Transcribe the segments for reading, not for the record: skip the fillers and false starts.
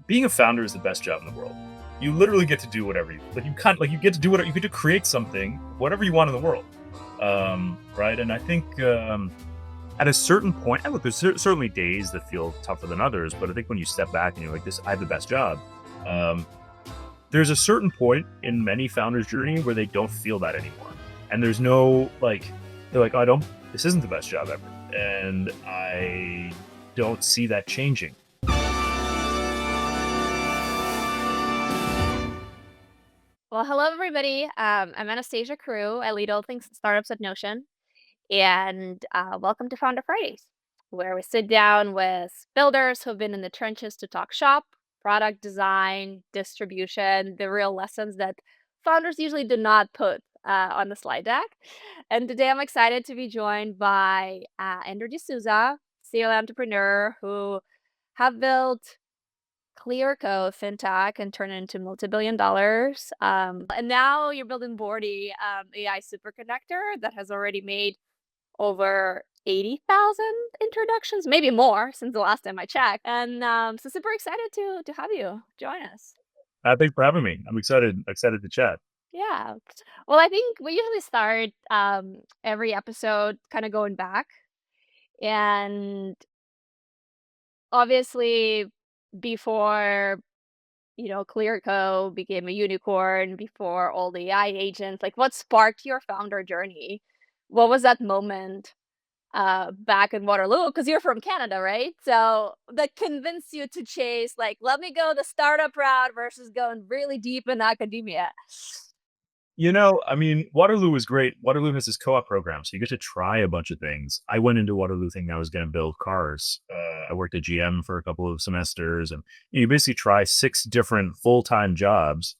being a founder is the best job in the world. You literally get to do whatever you like. You can't like you get to do whatever you get to create something, whatever you want in the world, right? And I think at a certain point, and look, there's certainly days that feel tougher than others, but I think when you step back and you're like, "This, I have the best job." Um, there's a certain point in many founders' journey where they don't feel that anymore, and there's no like, they're like, "Oh, I don't. This isn't the best job ever," and I don't see that changing. Well, hello, everybody. I'm Anastasia Crew. I lead all things startups at Notion. And welcome to Founder Fridays, where we sit down with builders who've been in the trenches to talk shop, product design, distribution, the real lessons that founders usually do not put on the slide deck. And today I'm excited to be joined by Andrew D'Souza, serial entrepreneur who have built Clearco fintech and turn it into multi-billion dollars. And now you're building Boardy AI superconnector that has already made over 80,000 introductions, maybe more since the last time I checked. And so super excited to have you join us. Thanks for having me. I'm excited to chat. Yeah. Well, I think we usually start every episode kind of going back. And obviously, before Clearco became a unicorn before all the AI agents. Like, what sparked your founder journey? What was that moment back in Waterloo? Because you're from Canada, right? So that convinced you to chase, like, let me go the startup route versus going really deep in academia. I mean, Waterloo is great. Waterloo has this co-op program, so you get to try a bunch of things. I went into Waterloo thinking I was going to build cars. I worked at GM for a couple of semesters, and you basically try six different full-time jobs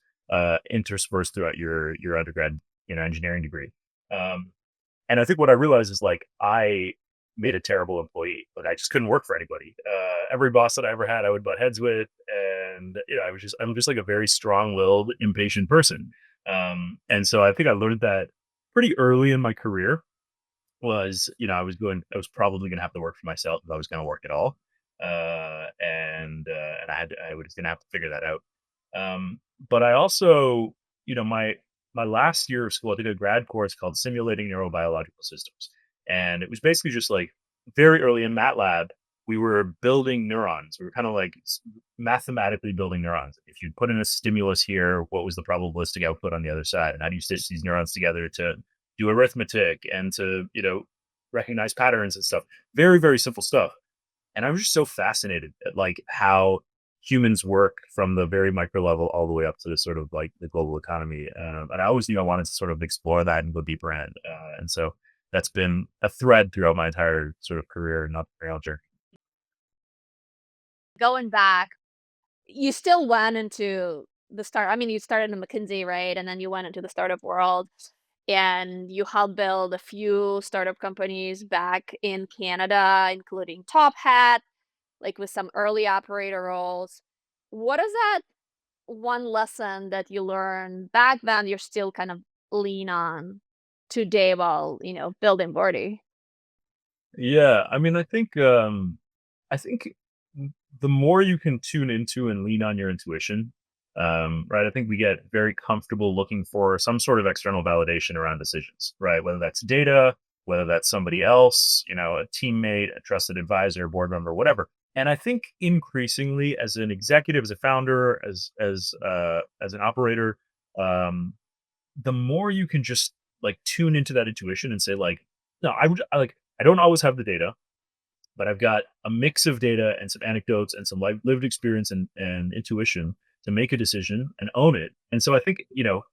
interspersed throughout your undergrad, engineering degree. Um, and I think what I realized is like I made a terrible employee. Like I just couldn't work for anybody. Every boss that I ever had, I would butt heads with, and I'm just like a very strong-willed, impatient person. And so I think I learned that pretty early in my career. I was probably going to have to work for myself if I was going to work at all, and I was going to have to figure that out. But I also, my last year of school, I did a grad course called Simulating Neurobiological Systems. And it was basically just like very early in MATLAB, we were building neurons. We were kind of like mathematically building neurons. If you put in a stimulus here, what was the probabilistic output on the other side? And how do you stitch these neurons together to do arithmetic and to, recognize patterns and stuff? Very, very simple stuff. And I was just so fascinated at like how humans work from the very micro level all the way up to the sort of like the global economy. And I always knew I wanted to sort of explore that and go deeper in. And so that's been a thread throughout my entire sort of career and entrepreneurial journey. Going back, you still went into the start. I mean, you started in McKinsey, right? And then you went into the startup world and you helped build a few startup companies back in Canada, including Top Hat, like with some early operator roles. What is that one lesson that you learned back then you're still kind of lean on today while, building Bordy? Yeah, I mean, I think the more you can tune into and lean on your intuition, right? I think we get very comfortable looking for some sort of external validation around decisions, right? Whether that's data, whether that's somebody else, a teammate, a trusted advisor, board member, whatever. And I think increasingly, as an executive, as a founder, as an operator, um, the more you can just like tune into that intuition and say like, no, I don't always have the data, but I've got a mix of data and some anecdotes and some lived experience and intuition to make a decision and own it. And so I think,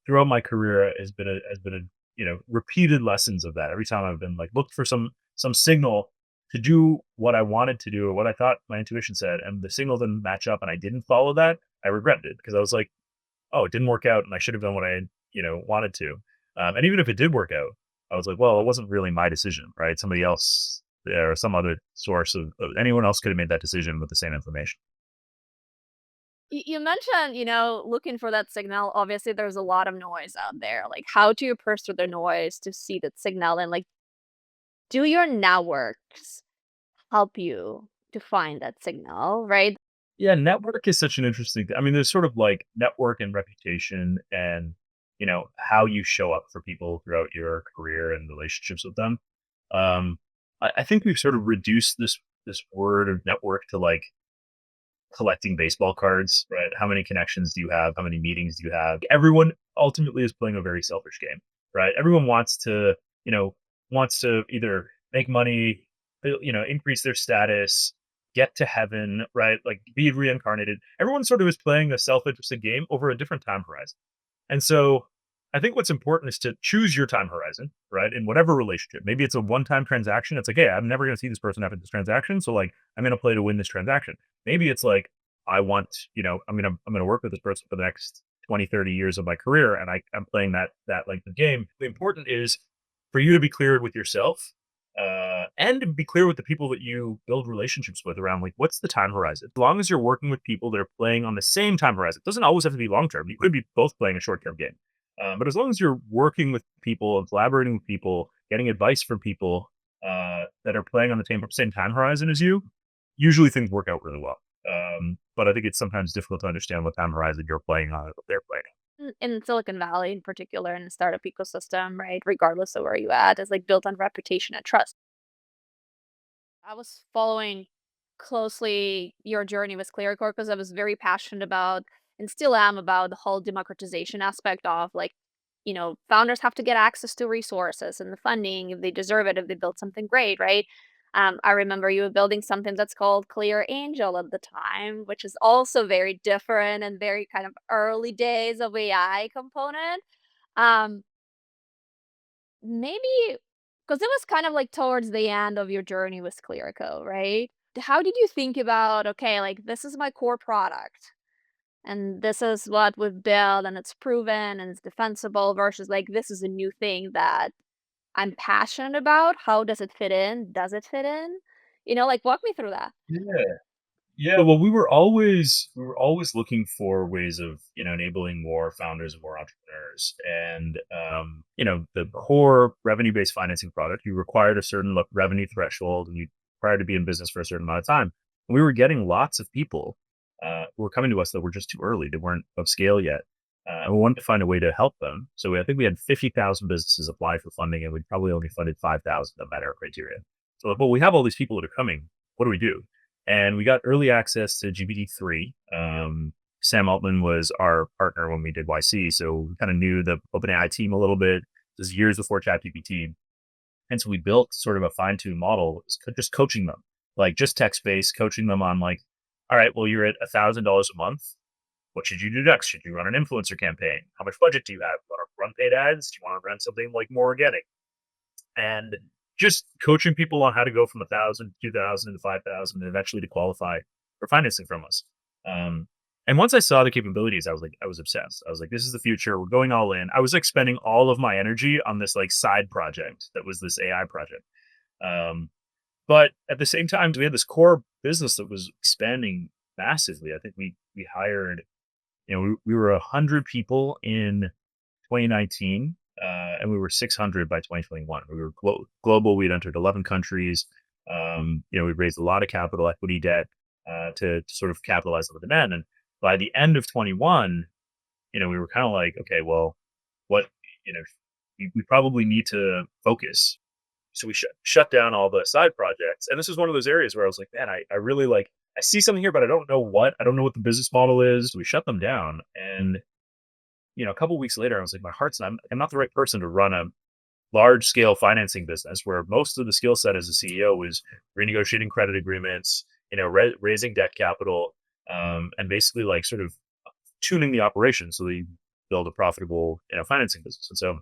throughout my career has been a, repeated lessons of that. Every time I've been like looked for some signal to do what I wanted to do or what I thought my intuition said, and the signal didn't match up and I didn't follow that, I regretted it because I was like, oh, it didn't work out and I should have done what I, wanted to. And even if it did work out, I was like, well, it wasn't really my decision, right? Somebody else or some other source of anyone else could have made that decision with the same information. You mentioned, looking for that signal. Obviously, there's a lot of noise out there. Like, how do you parse through the noise to see that signal? And like, do your networks help you to find that signal, right? Yeah, network is such an interesting I mean, there's sort of like network and reputation and, how you show up for people throughout your career and relationships with them. I think we've sort of reduced this word of network to like collecting baseball cards, right? How many connections do you have? How many meetings do you have? Everyone ultimately is playing a very selfish game, right? Everyone you know, wants to either make money, increase their status, get to heaven, right? Like be reincarnated. Everyone sort of is playing a self-interested game over a different time horizon. And so I think what's important is to choose your time horizon, right? In whatever relationship. Maybe it's a one-time transaction. It's like, hey, I'm never going to see this person after this transaction. So like I'm going to play to win this transaction. Maybe it's like, I want, I'm gonna work with this person for the next 20, 30 years of my career. And I'm playing that length of game. The important is for you to be clear with yourself and to be clear with the people that you build relationships with around like what's the time horizon. As long as you're working with people that are playing on the same time horizon, it doesn't always have to be long term. You could be both playing a short term game. But as long as you're working with people and collaborating with people, getting advice from people that are playing on the same time horizon as you, usually things work out really well. But I think it's sometimes difficult to understand what time horizon you're playing on, what they're playing. In Silicon Valley in particular in the startup ecosystem, right? Regardless of where you at, is like built on reputation and trust. I was following closely your journey with Clearco because I was very passionate about and still am about the whole democratization aspect of like, founders have to get access to resources and the funding if they deserve it, if they build something great, right? I remember you were building something that's called Clear Angel at the time, which is also very different and very kind of early days of AI component. Um, Maybe because it was kind of like towards the end of your journey with Clearco, right? How did you think about, okay, like this is my core product and this is what we've built and it's proven and it's defensible versus like this is a new thing that I'm passionate about. How does it fit in? Does it fit in? Like walk me through that. Yeah. Yeah, well, we were always looking for ways of enabling more founders and more entrepreneurs, and the core revenue based financing product you required a certain revenue threshold, and you required to be in business for a certain amount of time. And we were getting lots of people who were coming to us that were just too early, they weren't of scale yet, and we wanted to find a way to help them. So I think we had 50,000 businesses apply for funding, and we probably only funded 5,000 that met our criteria. So, like, well, we have all these people that are coming. What do we do? And we got early access to GPT-3. Sam Altman was our partner when we did YC, so we kind of knew the OpenAI team a little bit. This is years before ChatGPT, and so we built sort of a fine-tuned model, just coaching them, like just text-based, coaching them on like, all right, well, you're at $1,000 a month. What should you do next? Should you run an influencer campaign? How much budget do you have? Want to run paid ads? Do you want to run something like more organic? And just coaching people on how to go from 1,000 to 2,000 to 5,000 and eventually to qualify for financing from us. Um, and once I saw the capabilities, I was obsessed. I was like, this is the future. We're going all in. I was like spending all of my energy on this like side project that was this AI project. Um, but at the same time, we had this core business that was expanding massively. I think we hired, we were 100 people in 2019, and we were 600 by 2021. We were global. We'd entered 11 countries. We raised a lot of capital, equity, debt to sort of capitalize on the demand. And by the end of 21, we were kind of like, okay, well, what, you know, we probably need to focus. So we shut down all the side projects. And this is one of those areas where I was like, man, I really like, I see something here, but I don't know what. I don't know what the business model is. So we shut them down. And a couple weeks later, I was like, my heart's not, I'm not the right person to run a large scale financing business where most of the skill set as a CEO is renegotiating credit agreements, raising debt capital, and basically like sort of tuning the operation so that you build a profitable, financing business. And so a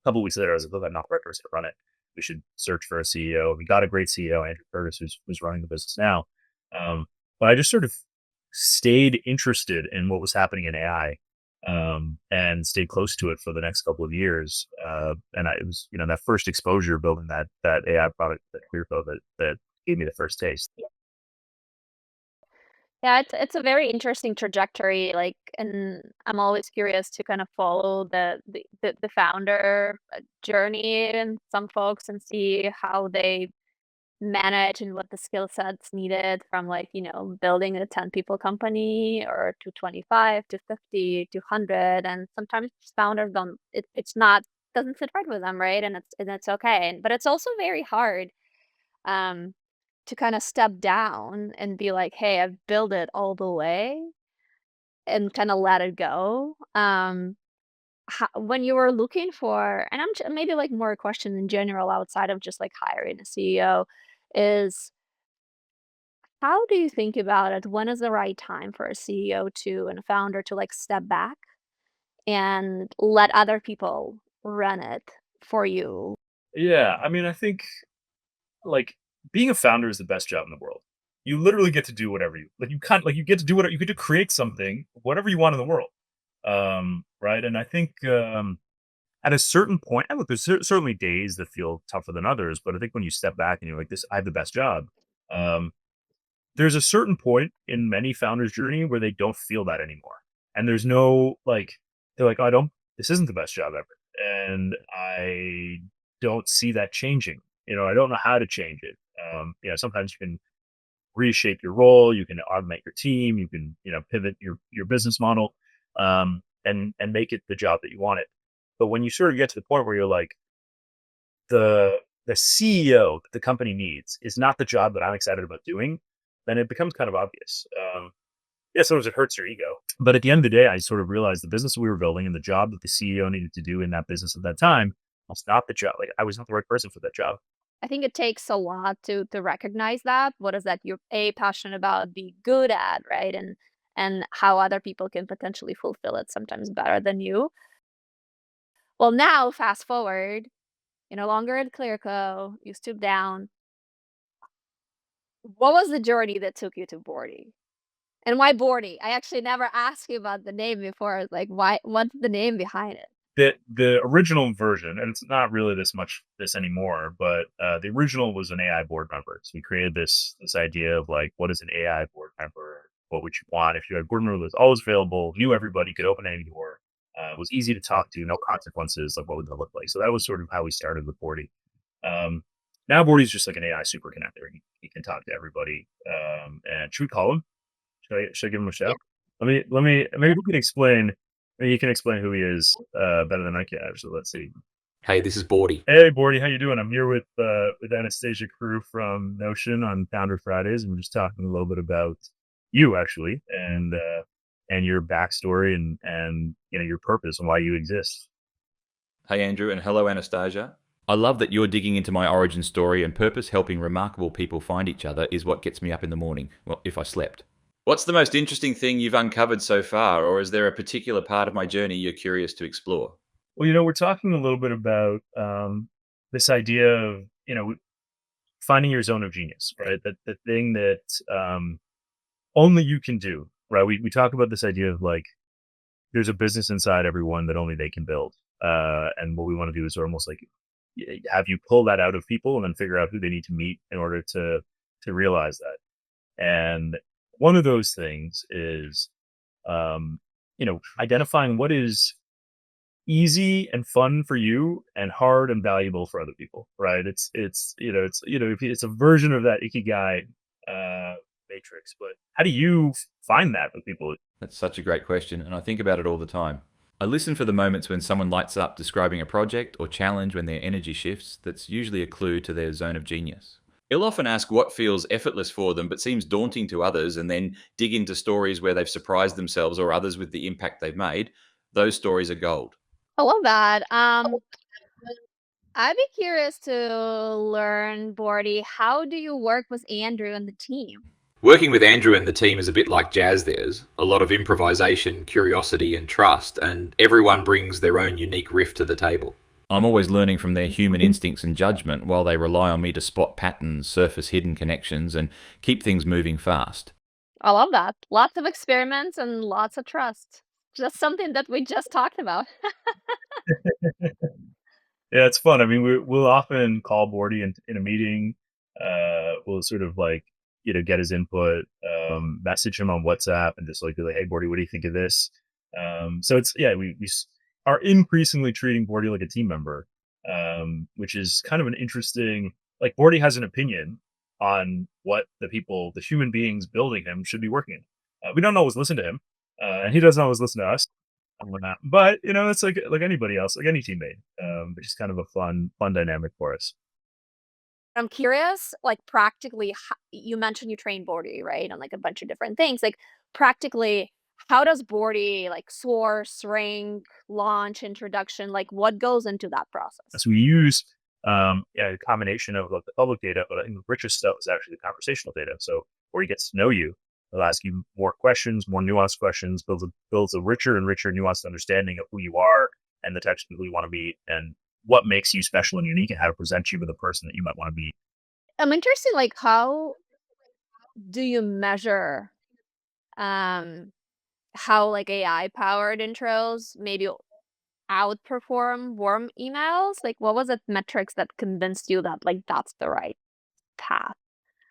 couple weeks later, I was like, look, I'm not the right person to run it. We should search for a CEO. We got a great CEO, Andrew Curtis, who's running the business now. Um, but I just sort of stayed interested in what was happening in AI, and stayed close to it for the next couple of years. It was that first exposure building that AI product, that Clearco, that gave me the first taste. Yeah, it's a very interesting trajectory, like, and I'm always curious to kind of follow the founder journey and some folks and see how they manage and what the skill sets needed from like, building a 10 people company or to 25 to 50 to 100. And sometimes founders don't, it's not, doesn't sit right with them, right? And it's okay. But it's also very hard um, to kind of step down and be like, hey, I've built it all the way and kind of let it go. When you were looking for, and maybe like more a question in general outside of just like hiring a CEO, is how do you think about it? When is the right time for a CEO to and a founder to like step back and let other people run it for you? Yeah, I mean, I think like being a founder is the best job in the world. You literally get to do whatever you like. You can't like you get to do whatever you get to create something, whatever you want in the world. Right. And I think at a certain point, and look, there's certainly days that feel tougher than others, but I think when you step back and you're like, this, I have the best job. Um, there's a certain point in many founders' journey where they don't feel that anymore. And there's no like, they're like, oh, I don't, this isn't the best job ever. And I don't see that changing. I don't know how to change it. Sometimes you can reshape your role, you can augment your team, you can, pivot your business model, and make it the job that you want it. But when you sort of get to the point where you're like, the CEO that the company needs is not the job that I'm excited about doing, then it becomes kind of obvious. Yeah, sometimes it hurts your ego. But at the end of the day, I sort of realized the business we were building and the job that the CEO needed to do in that business at that time was not the job. Like I was not the right person for that job. I think it takes a lot to recognize that. What is that you're passionate about, be good at, right? And how other people can potentially fulfill it sometimes better than you. Well, now fast forward, you're no longer at Clearco, you stoop down. What was the journey that took you to Boardy? And why Boardy? I actually never asked you about the name before. Like, why? What's the name behind it? The original version, and it's not really this anymore, but the original was an AI board member. So we created this idea of like, what is an AI board member? What would you want if you had a board member that was always available, knew everybody, could open any door, was easy to talk to, no consequences. Like, what would that look like? So that was sort of how we started with Boardy. Um, Now Boardy is just like an AI super connector. He can talk to everybody. And should we call him? Should I give him a Yeah, shout? Let me maybe we can explain. Maybe you can explain who he is better than I can. So let's see. Hey, this is Boardy. Hey, Bordy, how you doing? I'm here with Anastasia Crew from Notion on Founder Fridays, and we're just talking a little bit about you actually, and your backstory and your purpose and why you exist. Hey, Andrew, and hello, Anastasia. I love that you're digging into my origin story and purpose. Helping remarkable people find each other is what gets me up in the morning. Well, if I slept. What's the most interesting thing you've uncovered so far, or is there a particular part of my journey you're curious to explore? Well, we're talking a little bit about this idea of finding your zone of genius, right? That the thing that only you can do, right? We talk about this idea of like there's a business inside everyone that only they can build. And what we want to do is almost like have you pull that out of people and then figure out who they need to meet in order to realize that. And one of those things is identifying what is easy and fun for you and hard and valuable for other people, right? If it's a version of that ikigai matrix, but how do you find that with people? That's such a great question, and I think about it all the time. I listen for the moments when someone lights up describing a project or challenge when their energy shifts. That's usually a clue to their zone of genius. He'll often ask what feels effortless for them but seems daunting to others, and then dig into stories where they've surprised themselves or others with the impact they've made. Those stories are gold. I love that. I'd be curious to learn, Bordy, how do you work with Andrew and the team? Working with Andrew and the team is a bit like jazz. There's a lot of improvisation, curiosity, and trust, and everyone brings their own unique riff to the table. I'm always learning from their human instincts and judgment while they rely on me to spot patterns, surface hidden connections, and keep things moving fast. I love that. Lots of experiments and lots of trust. Just something that we just talked about. Yeah, it's fun. I mean, we'll often call Bordy in a meeting. We'll sort of like, get his input, message him on WhatsApp and just like be like, hey, Bordy, what do you think of this? So it's, yeah, are increasingly treating Bordy like a team member, which is kind of an interesting, like Bordy has an opinion, on what the human beings building him should be working in. We don't always listen to him, and he doesn't always listen to us. But it's like anybody else, like any teammate. It's just kind of a fun dynamic for us. I'm curious, like, practically, you mentioned you train Boardy, right? On, like, a bunch of different things. Like, practically, how does Boardy, like, source, rank, launch, introduction, like, what goes into that process? So we use yeah, a combination of like the public data, but I think the richest stuff is actually the conversational data. So where he gets to know you, he'll ask you more questions, more nuanced questions, builds a richer and richer nuanced understanding of who you are and the types of people you want to meet and what makes you special and unique and how to present you with a person that you might want to meet. I'm interested, like, how do you measure, um, how, like, AI-powered intros maybe outperform warm emails? Like, what was it metrics that convinced you that, like, that's the right path?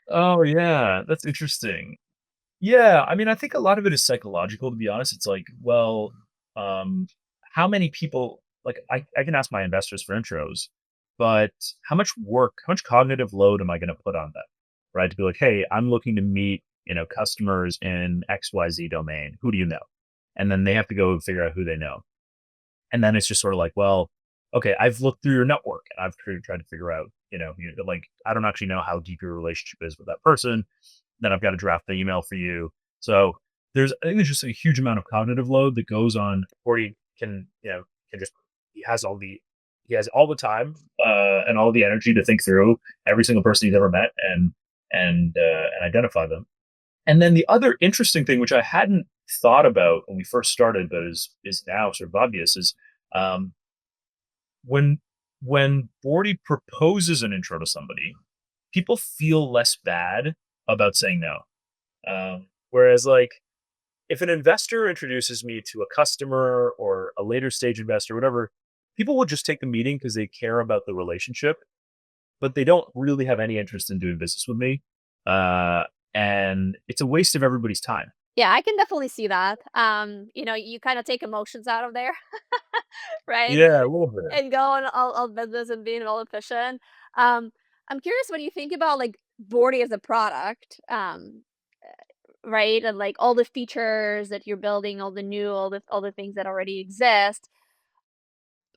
Oh yeah, that's interesting. Yeah, I mean, I think a lot of it is psychological, to be honest. It's like, well, um, how many people like I can ask my investors for intros, but how much cognitive load am I going to put on them? Right. To be like, hey, I'm looking to meet, customers in XYZ domain. Who do you know? And then they have to go figure out who they know. And then it's just sort of like, well, okay, I've looked through your network and I've tried to figure out, like, I don't actually know how deep your relationship is with that person. Then I've got to draft the email for you. So I think there's just a huge amount of cognitive load that goes on, or he can just, he has all the time and all the energy to think through every single person he's ever met and identify them. And then the other interesting thing, which I hadn't thought about when we first started, but is now sort of obvious, is um, when Bordy proposes an intro to somebody, people feel less bad about saying no. Whereas, like, if an investor introduces me to a customer or a later stage investor, whatever, people will just take the meeting because they care about the relationship, but they don't really have any interest in doing business with me. Uh, and it's a waste of everybody's time. Yeah, I can definitely see that. You kinda take emotions out of there, right? Yeah, a little bit. And go on all business and being all efficient. Um, I'm curious when you think about, like, Boardy as a product, right? And, like, all the features that you're building, all the things that already exist.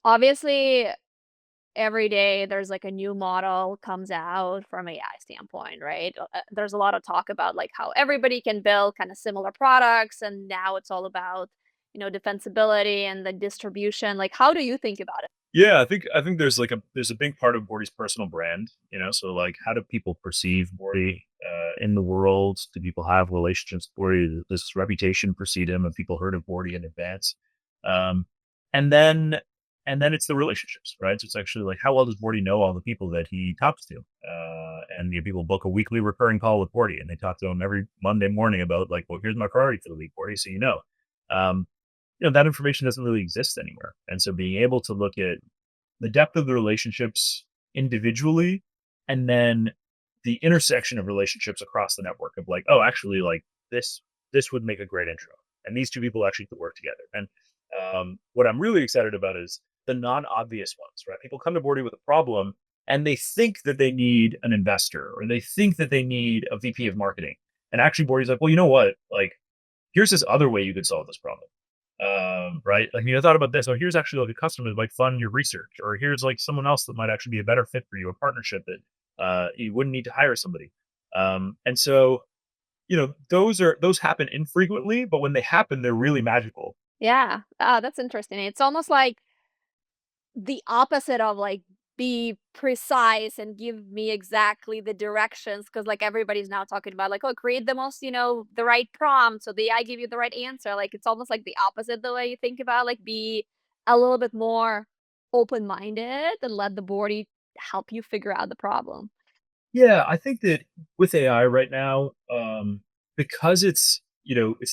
Obviously, every day there's, like, a new model comes out from AI standpoint, right? There's a lot of talk about, like, how everybody can build kinda similar products, and now it's all about, defensibility and the distribution. Like, how do you think about it? Yeah, I think there's a big part of Bordy's personal brand, so like how do people perceive Bordy in the world? Do people have relationships with Bordy? Does this reputation precede him? Have people heard of Bordy in advance? Um, and then and then it's the relationships, right? So it's actually like how well does Bordy know all the people that he talks to? And people book a weekly recurring call with Bordy and they talk to him every Monday morning about like, well, here's my priority for the week, Bordy, so Um, that information doesn't really exist anywhere. And so being able to look at the depth of the relationships individually and then the intersection of relationships across the network of like, oh, actually like this would make a great intro. And these two people actually could work together. And what I'm really excited about is the non-obvious ones, right? People come to Bordy with a problem and they think that they need an investor or they think that they need a VP of marketing. And actually Bordy's like, well, you know what? Like, here's this other way you could solve this problem. Right? Like, I thought about this. Oh, here's actually like a customer that might fund your research, or here's like someone else that might actually be a better fit for you, a partnership that you wouldn't need to hire somebody. And so, those happen infrequently, but when they happen, they're really magical. Yeah. That's interesting. It's almost like the opposite of, like, be precise and give me exactly the directions, because, like, everybody's now talking about, like, "Oh, create the most, the right prompt, so the AI give you the right answer." Like, it's almost like the opposite the way you think about, like, be a little bit more open-minded and let the board help you figure out the problem. Yeah, I think that with AI right now, because it's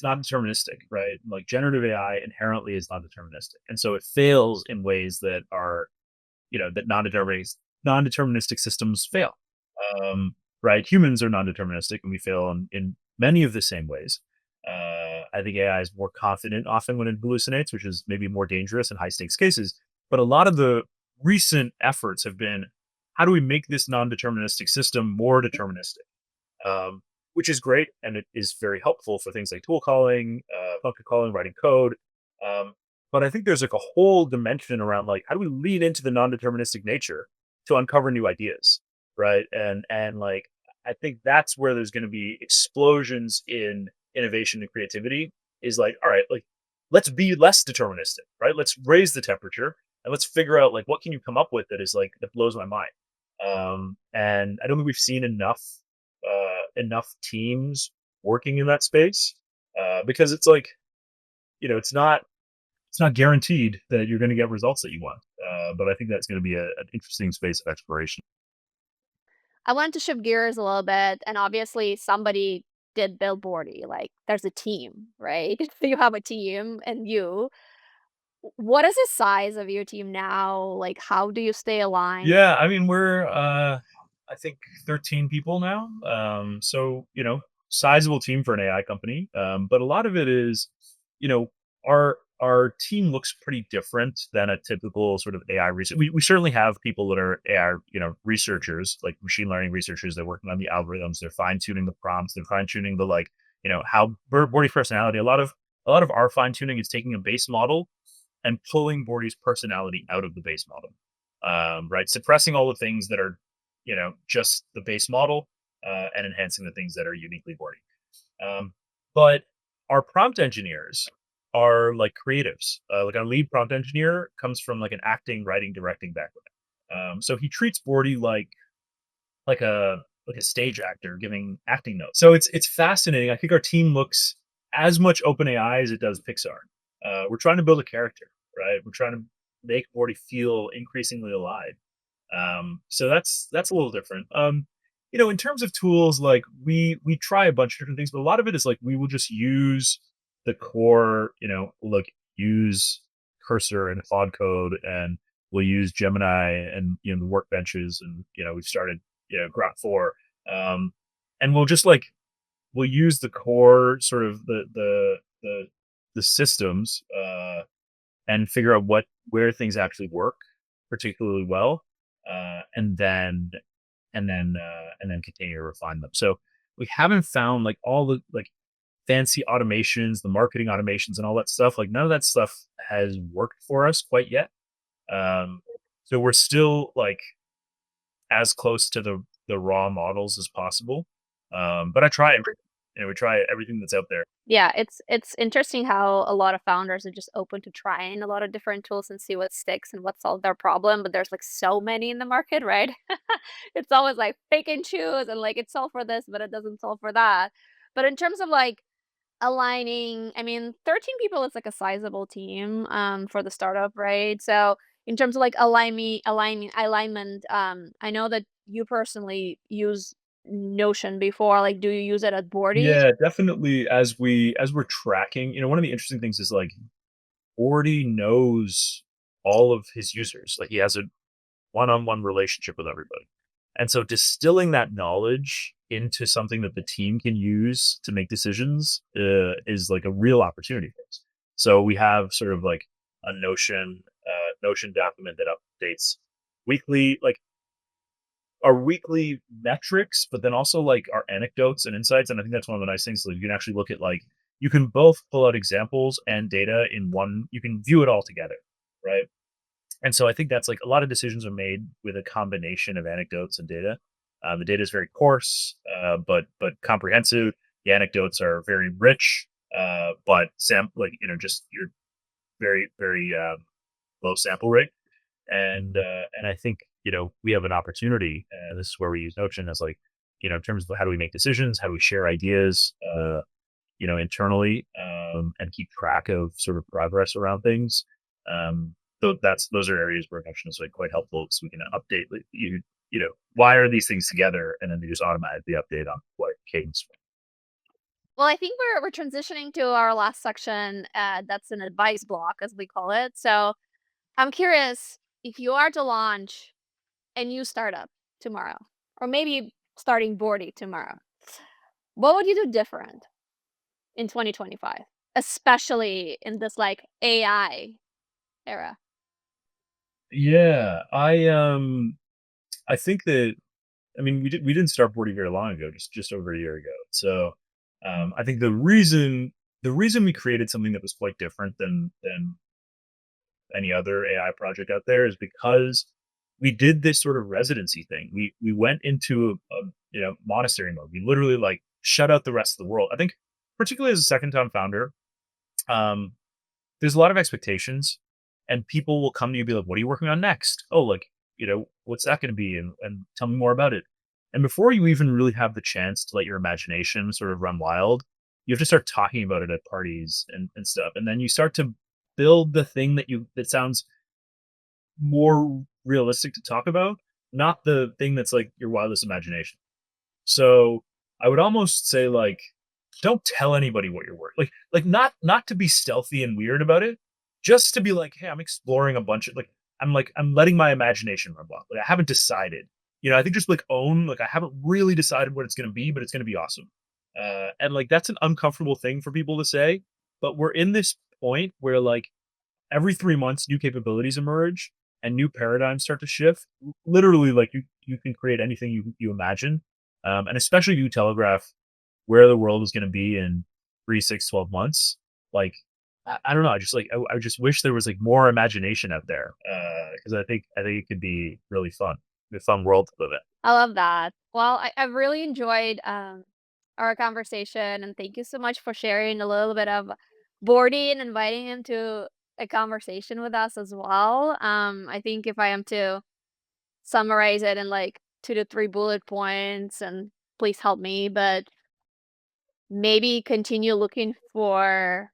not deterministic, right? Like generative AI inherently is not deterministic, and so it fails in ways that are that non-deterministic systems fail. Right? Humans are non-deterministic, and we fail in many of the same ways. I think AI is more confident often when it hallucinates, which is maybe more dangerous in high stakes cases. But a lot of the recent efforts have been how do we make this non-deterministic system more deterministic? Which is great, and it is very helpful for things like tool calling, function calling, writing code. Um, but I think there's like a whole dimension around like how do we lean into the non-deterministic nature to uncover new ideas, right? And like I think that's where there's going to be explosions in innovation and creativity. Is like, all right, like let's be less deterministic, right? Let's raise the temperature and let's figure out like what can you come up with that is like that blows my mind. And I don't think we've seen enough teams working in that space because it's like it's not guaranteed that you're going to get results that you want. But I think that's going to be an interesting space of exploration. I wanted to shift gears a little bit, and obviously somebody did build Boardy. Like, there's a team, right? So you have a team, and you. What is the size of your team now? Like, how do you stay aligned? Yeah, I mean we're I think 13 people now. So sizable team for an AI company. But a lot of it is, you know, our team looks pretty different than a typical sort of AI research. We certainly have people that are AI, researchers, like machine learning researchers. They're working on the algorithms. They're fine tuning the prompts. They're fine tuning the like, how Bordy's personality. A lot of our fine tuning is taking a base model and pulling Bordy's personality out of the base model, right? Suppressing all the things that are, just the base model, and enhancing the things that are uniquely Bordy. But our prompt engineers are like creatives. Like our lead prompt engineer comes from like an acting, writing, directing background. So he treats Bordy like a stage actor giving acting notes. So it's fascinating. I think our team looks as much OpenAI as it does Pixar. We're trying to build a character, right? We're trying to make Bordy feel increasingly alive. So that's a little different. In terms of tools, like we try a bunch of different things, but a lot of it is like we will just use the core, like use cursor and Claude code, and we'll use Gemini and the workbenches, and we've started Grok 4, and we'll use the core sort of the systems, and figure out where things actually work particularly well, and then continue to refine them. So we haven't found like all the like fancy automations, the marketing automations, and all that stuff. Like none of that stuff has worked for us quite yet. Um, so we're still like as close to the raw models as possible. But I try everything. We try everything that's out there. Yeah, it's interesting how a lot of founders are just open to trying a lot of different tools and see what sticks and what solves their problem, but there's like so many in the market, right? It's always like pick and choose and like it solved for this, but it doesn't solve for that. But in terms of like aligning, I mean, 13 people is like a sizable team for the startup, right? So in terms of like alignment, I know that you personally use Notion before. Like, do you use it at Boardy? Yeah, definitely. As we're tracking, one of the interesting things is like Bordy knows all of his users. Like he has a one-on-one relationship with everybody. And so distilling that knowledge into something that the team can use to make decisions is like a real opportunity for us. So we have sort of like a Notion document that updates weekly, like our weekly metrics, but then also like our anecdotes and insights. And I think that's one of the nice things. Like you can actually look at like you can both pull out examples and data in one. You can view it all together, right? And so I think that's like a lot of decisions are made with a combination of anecdotes and data. The data is very coarse, but comprehensive. The anecdotes are very rich, but like just your very very low sample rate. And I think we have an opportunity. This is where we use Notion as like in terms of how do we make decisions, how do we share ideas, internally, and keep track of sort of progress around things. Those are areas where Notion is like quite helpful because we can update like, wire these things together, and then they just automatically update on what cadence. Well, I think we're transitioning to our last section. That's an advice block, as we call it. So I'm curious if you are to launch a new startup tomorrow, or maybe starting Boardy tomorrow, what would you do different in 2025, especially in this like AI era? Yeah, I think that I mean we didn't start Boardy very long ago, just over a year ago. So I think the reason we created something that was quite different than any other AI project out there is because we did this sort of residency thing. We went into a monastery mode. We literally like shut out the rest of the world. I think particularly as a second time founder, um, there's a lot of expectations, and people will come to you and be like, "What are you working on next?" Oh, like what's that going to be, and tell me more about it. And before you even really have the chance to let your imagination sort of run wild, you have to start talking about it at parties and stuff, and then you start to build the thing that sounds more realistic to talk about, not the thing that's like your wildest imagination. So I would almost say like, don't tell anybody what you're working. Not to be stealthy and weird about it, just to be like, hey, I'm exploring a bunch of I'm letting my imagination run wild. Like I haven't decided. I think just like own like I haven't really decided what it's gonna be, but it's gonna be awesome. And like that's an uncomfortable thing for people to say, but we're in this point where like every 3 months new capabilities emerge and new paradigms start to shift. Literally, like you can create anything you imagine, and especially if you telegraph where the world is going to be in 3, 6, 12 months. Like I don't know. I just like I just wish there was like more imagination out there, because I think it could be really fun, a fun world to live in. I love that. Well, I've really enjoyed our conversation, and thank you so much for sharing a little bit of Bordy and inviting him to a conversation with us as well. I think if I am to summarize it in like 2 to 3 bullet points, and please help me, but maybe continue looking for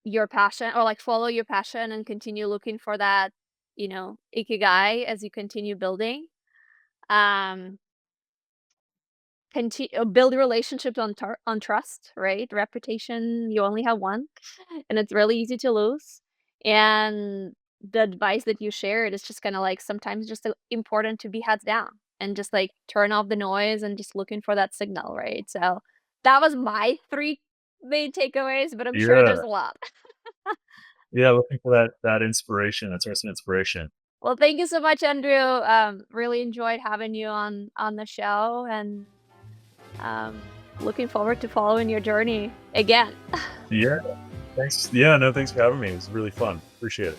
your passion, or like follow your passion and continue looking for that, ikigai as you continue building. Um, build relationships on trust, right? Reputation, you only have one, and it's really easy to lose. And the advice that you shared is just kind of like sometimes just important to be heads down and just like turn off the noise and just looking for that signal, right? So that was my three main takeaways, but I'm sure there's Yeah, a lot. yeah. Looking for that inspiration, that source of inspiration. Well, thank you so much, Andrew. Really enjoyed having you on the show, and looking forward to following your journey again. Yeah. Thanks. Yeah. No. Thanks for having me. It was really fun. Appreciate it.